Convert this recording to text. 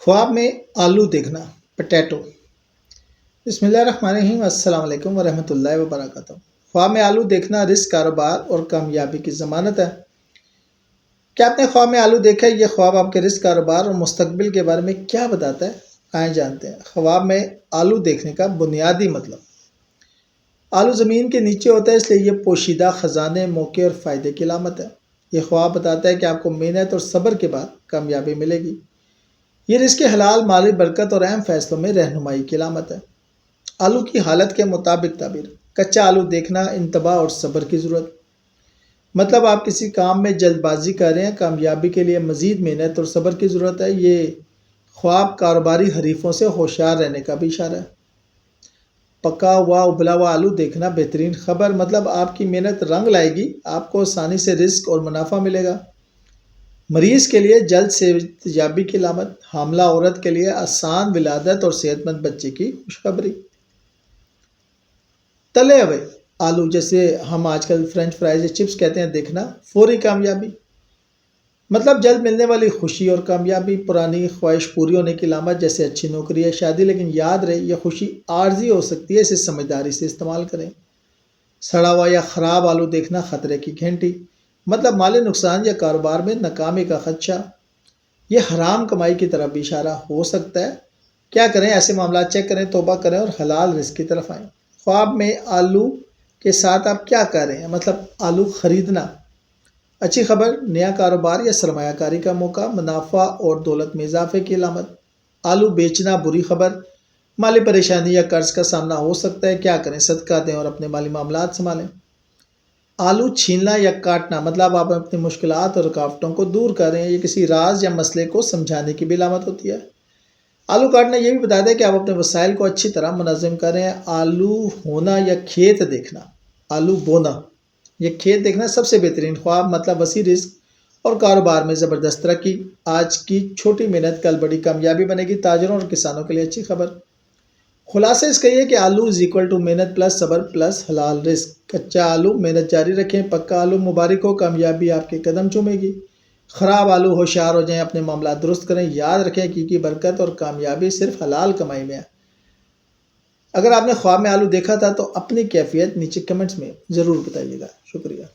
ख्वाब में आलू देखना, पटैटो। बिस्मिल्लाहिर्रहमानिर्रहीम। अस्सलाम वालेकुम वरहमतुल्लाहि वबरकातुहू। ख्वाब में आलू देखना रिस्क, कारोबार और कामयाबी की ज़मानत है। क्या आपने ख्वाब में आलू देखा है? यह ख्वाब आपके रिस्क, कारोबार और मुस्तकबिल के बारे में क्या बताता है? आइए जानते हैं। ख्वाब में आलू देखने का बुनियादी मतलब। आलू ज़मीन के नीचे होता है, इसलिए यह पोशीदा ख़जाने, मौके और फ़ायदे की अलामत है। यह ख्वाब बताता है कि आपको मेहनत और सब्र के बाद कामयाबी मिलेगी। ये रिस्क, हलाल, माली बरकत और अहम फैसलों में रहनुमाई की अलामत है। आलू की हालत के मुताबिक ताबीर। कच्चा आलू देखना, इंतबा और सब्र की ज़रूरत। मतलब आप किसी काम में जल्दबाजी कर रहे हैं, कामयाबी के लिए मज़ीद मेहनत और सब्र की ज़रूरत है। ये ख्वाब कारोबारी हरीफों से होशियार रहने का भी इशारा है। पका हुआ उबला हुआ आलू देखना, बेहतरीन खबर। मतलब आपकी मेहनत रंग लाएगी, आपको आसानी से रिस्क और मुनाफा मिलेगा। मरीज़ के लिए जल्द सेहतयाबी की अलामत। हामला औरत के लिए आसान विलादत और सेहतमंद बच्चे की खुशखबरी। तले हुए आलू, जैसे हम आजकल फ्रेंच फ्राइज या चिप्स कहते हैं, देखना, फौरी कामयाबी। मतलब जल्द मिलने वाली खुशी और कामयाबी। पुरानी ख्वाहिश पूरी होने की अलामत, जैसे अच्छी नौकरी या शादी। लेकिन याद रहे, यह खुशी आर्जी हो सकती है, इसे समझदारी से इस्तेमाल करें। सड़ा हुआ या ख़राब आलू देखना, खतरे की घंटी। मतलब माली नुकसान या कारोबार में नाकामी का खदशा। यह हराम कमाई की तरफ भी इशारा हो सकता है। क्या करें? ऐसे मामला चेक करें, तौबा करें और हलाल रिस्क की तरफ आएँ। ख्वाब में आलू के साथ आप क्या कर रहे हैं? मतलब आलू खरीदना, अच्छी खबर, नया कारोबार या सरमायाकारी का मौका, मुनाफा और दौलत में इजाफे की अलामत। आलू बेचना, बुरी खबर, माली परेशानी या कर्ज का सामना हो सकता है। क्या करें? सदका दें और अपने माली मामलात संभालें। आलू छीलना या काटना, मतलब आप अपनी मुश्किलात और रुकावटों को दूर कर रहे हैं। ये किसी राज या मसले को समझाने की भी अलामत होती है। आलू काटना ये भी बताता है कि आप अपने वसाइल को अच्छी तरह मुनज़्ज़म कर रहे हैं। आलू होना या खेत देखना, आलू बोना, यह खेत देखना सबसे बेहतरीन ख्वाब। मतलब वसी रिस्क और कारोबार में ज़बरदस्त तरक्की। आज की छोटी मेहनत कल बड़ी कामयाबी बनेगी। ताजरों और किसानों के लिए अच्छी खबर। खुलासा इसका ये है कि आलू इज इक्वल टू मेहनत प्लस सब्र प्लस हलाल रिस्क। कच्चा आलू, मेहनत जारी रखें। पक्का आलू, मुबारक हो, कामयाबी आपके कदम चूमेगी। ख़राब आलू, होशियार हो जाएं, अपने मामला दुरुस्त करें। याद रखें कि बरकत और कामयाबी सिर्फ हलाल कमाई में है। अगर आपने ख्वाब में आलू देखा था तो अपनी कैफियत नीचे कमेंट्स में ज़रूर बताइएगा। शुक्रिया।